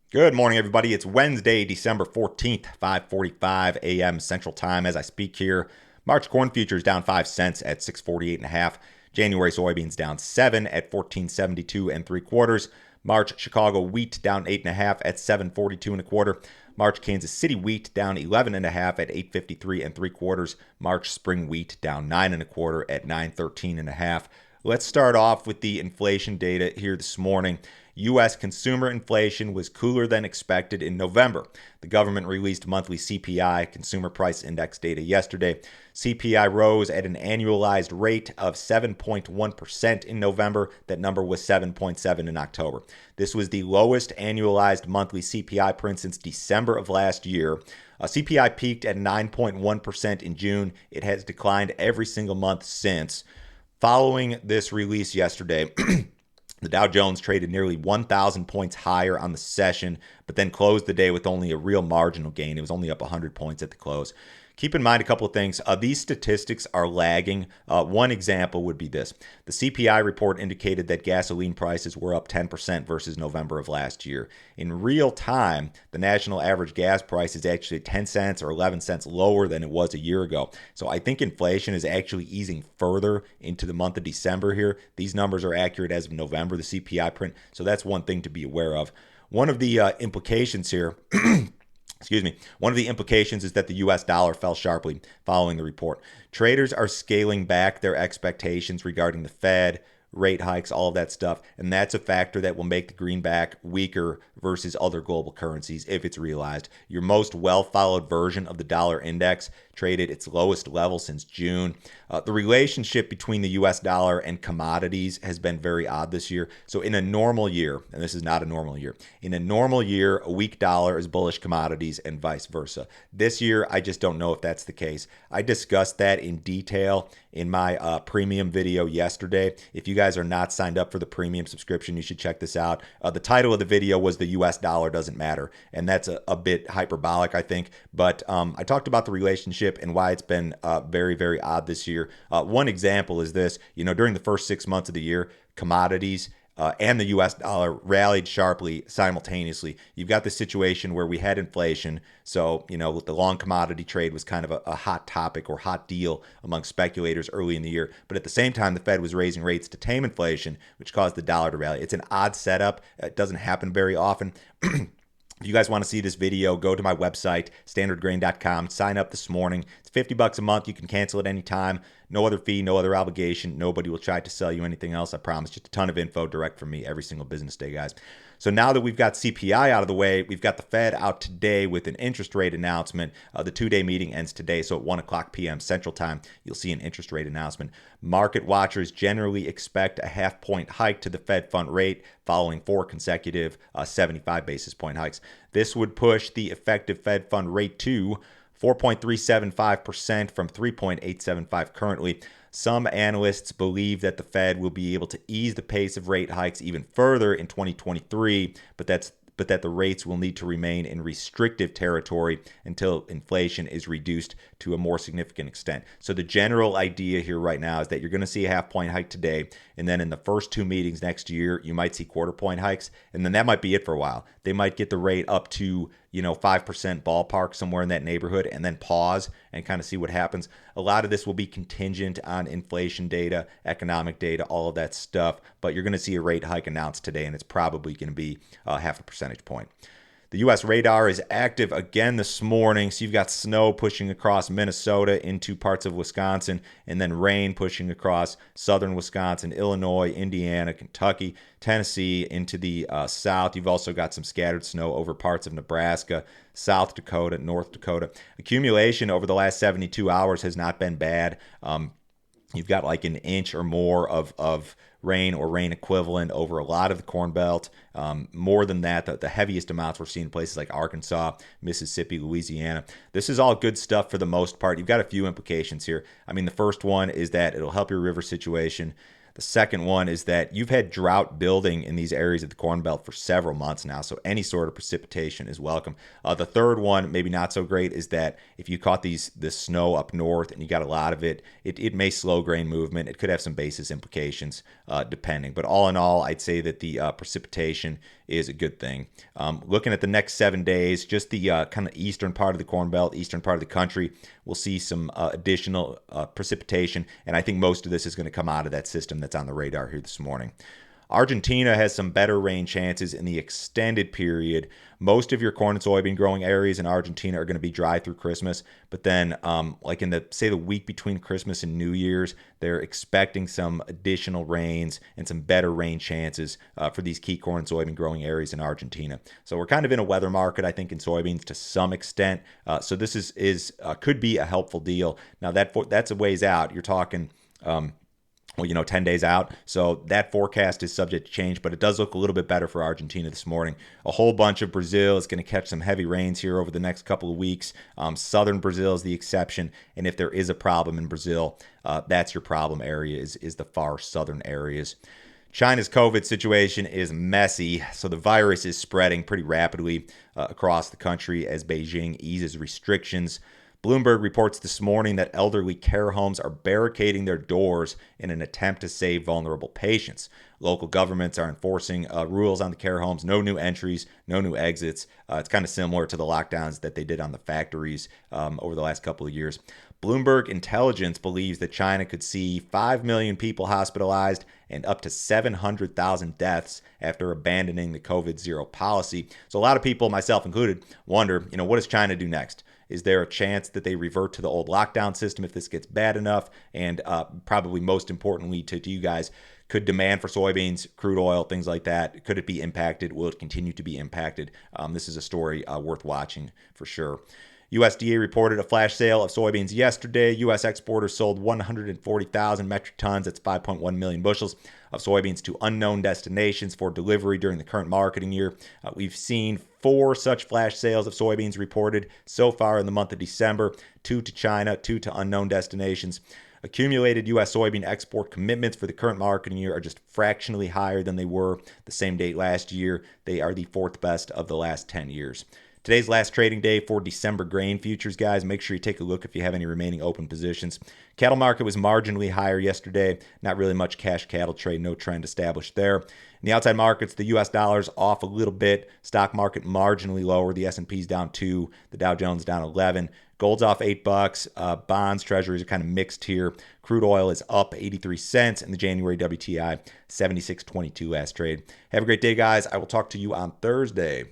Good morning, everybody. It's Wednesday, December 14th, 5:45 a.m. Central Time as I speak here. March corn futures down 5 cents at 648 and a half. January soybeans down 7 at 1472 and 3/4. March Chicago wheat down 8 and a half at 742 and a quarter. March Kansas City wheat down 11 and a half at 853 and 3/4. March spring wheat down 9 and a quarter at 913 and a half. Let's start off with the inflation data here this morning. U.S. consumer inflation was cooler than expected in November. The government released monthly CPI, Consumer Price Index data, yesterday. CPI rose at an annualized rate of 7.1% in November. That number was 7.7 in October. This was the lowest annualized monthly CPI print since December of last year. CPI peaked at 9.1% in June. It has declined every single month since. Following this release yesterday, the Dow Jones traded nearly 1,000 points higher on the session, but then closed the day with only a real marginal gain. It was only up 100 points at the close. Keep in mind a couple of things. These statistics are lagging. One example would be this. The CPI report indicated that gasoline prices were up 10% versus November of last year. In real time, the national average gas price is actually 10 cents or 11 cents lower than it was a year ago. So I think inflation is actually easing further into the month of December here. These numbers are accurate as of November, the CPI print. So that's one thing to be aware of. One of the implications here one of the implications is that the U.S. dollar fell sharply following the report. Traders are scaling back their expectations regarding the Fed, rate hikes, all of that stuff, and that's a factor that will make the greenback weaker versus other global currencies if it's realized. Your most well-followed version of the dollar index traded its lowest level since June. The relationship between the U.S. dollar and commodities has been very odd this year. So in a normal year, and this is not a normal year, in a normal year, a weak dollar is bullish commodities and vice versa. This year, I just don't know if that's the case. I discussed that in detail in my premium video yesterday. If you guys are not signed up for the premium subscription, you should check this out. The title of the video was "The U.S. Dollar Doesn't Matter," and that's a bit hyperbolic, I think. But I talked about the relationship and why it's been very, very odd this year. One example is this. During the first 6 months of the year, commodities and the U.S. dollar rallied sharply simultaneously. You've got the situation where we had inflation. So, the long commodity trade was kind of a hot topic or hot deal among speculators early in the year. But at the same time, the Fed was raising rates to tame inflation, which caused the dollar to rally. It's an odd setup. It doesn't happen very often. If you guys want to see this video, go to my website, standardgrain.com. Sign up this morning. It's $50 a month. You can cancel at any time. No other fee, no other obligation. Nobody will try to sell you anything else, I promise. Just a ton of info direct from me every single business day, guys. So now that we've got CPI out of the way, we've got the Fed out today with an interest rate announcement. The two-day meeting ends today, so at 1 o'clock p.m. Central Time, you'll see an interest rate announcement. Market watchers generally expect a half-point hike to the Fed fund rate following 4 consecutive 75 basis point hikes. This would push the effective Fed fund rate to 4.375% from 3.875 currently. Some analysts believe that the Fed will be able to ease the pace of rate hikes even further in 2023, but that the rates will need to remain in restrictive territory until inflation is reduced to a more significant extent. So the general idea here right now is that you're going to see a half-point hike today, and then in the first 2 meetings next year, you might see quarter-point hikes, and then that might be it for a while. They might get the rate up to 5% ballpark, somewhere in that neighborhood, and then pause and kind of see what happens. A lot of this will be contingent on inflation data, economic data, all of that stuff, but you're going to see a rate hike announced today, and it's probably going to be half a percentage point. The U.S. radar is active again this morning, so you've got snow pushing across Minnesota into parts of Wisconsin, and then rain pushing across southern Wisconsin, Illinois, Indiana, Kentucky, Tennessee into the south. You've also got some scattered snow over parts of Nebraska, South Dakota, North Dakota. Accumulation over the last 72 hours has not been bad. You've got like an inch or more of rain or rain equivalent over a lot of the Corn Belt. More than that, the heaviest amounts we're seeing in places like Arkansas, Mississippi, Louisiana. This is all good stuff for the most part. You've got a few implications here. I mean, the first one is that it'll help your river situation. The second one is that you've had drought building in these areas of the Corn Belt for several months now, so any sort of precipitation is welcome. The third one, maybe not so great, is that if you caught this snow up north and you got a lot of it, it may slow grain movement. It could have some basis implications depending. But all in all, I'd say that the precipitation is a good thing. Looking at the next 7 days, just the kind of eastern part of the Corn Belt, eastern part of the country, we'll see some additional precipitation, and I think most of this is going to come out of that system that's on the radar here this morning. Argentina has some better rain chances in the extended period. Most of your corn and soybean growing areas in Argentina are going to be dry through Christmas, but then like in the week between Christmas and New Year's, they're expecting some additional rains and some better rain chances for these key corn and soybean growing areas in Argentina. So we're kind of in a weather market, I think, in soybeans to some extent. So this is could be a helpful deal. Now that's a ways out. You're talking 10 days out. So that forecast is subject to change, but it does look a little bit better for Argentina this morning. A whole bunch of Brazil is going to catch some heavy rains here over the next couple of weeks. Southern Brazil is the exception. And if there is a problem in Brazil, that's your problem area is the far southern areas. China's COVID situation is messy, so the virus is spreading pretty rapidly across the country as Beijing eases restrictions. Bloomberg reports this morning that elderly care homes are barricading their doors in an attempt to save vulnerable patients. Local governments are enforcing rules on the care homes, no new entries, no new exits. It's kind of similar to the lockdowns that they did on the factories over the last couple of years. Bloomberg Intelligence believes that China could see 5 million people hospitalized and up to 700,000 deaths after abandoning the COVID zero policy. So a lot of people, myself included, wonder, what does China do next? Is there a chance that they revert to the old lockdown system if this gets bad enough? And probably most importantly to you guys, could demand for soybeans, crude oil, things like that, could it be impacted? Will it continue to be impacted? This is a story worth watching for sure. USDA reported a flash sale of soybeans yesterday. U.S. exporters sold 140,000 metric tons, that's 5.1 million bushels, of soybeans to unknown destinations for delivery during the current marketing year. We've seen 4 such flash sales of soybeans reported so far in the month of December, 2 to China, 2 to unknown destinations. Accumulated U.S. soybean export commitments for the current marketing year are just fractionally higher than they were the same date last year. They are the 4th best of the last 10 years. Today's last trading day for December grain futures, guys. Make sure you take a look if you have any remaining open positions. Cattle market was marginally higher yesterday. Not really much cash cattle trade, no trend established there. In the outside markets, the U.S. dollar's off a little bit. Stock market marginally lower. The S&P's down 2. The Dow Jones down 11. Gold's off $8. Bonds, treasuries are kind of mixed here. Crude oil is up 83 cents, and the January WTI 76.22 last trade. Have a great day, guys. I will talk to you on Thursday.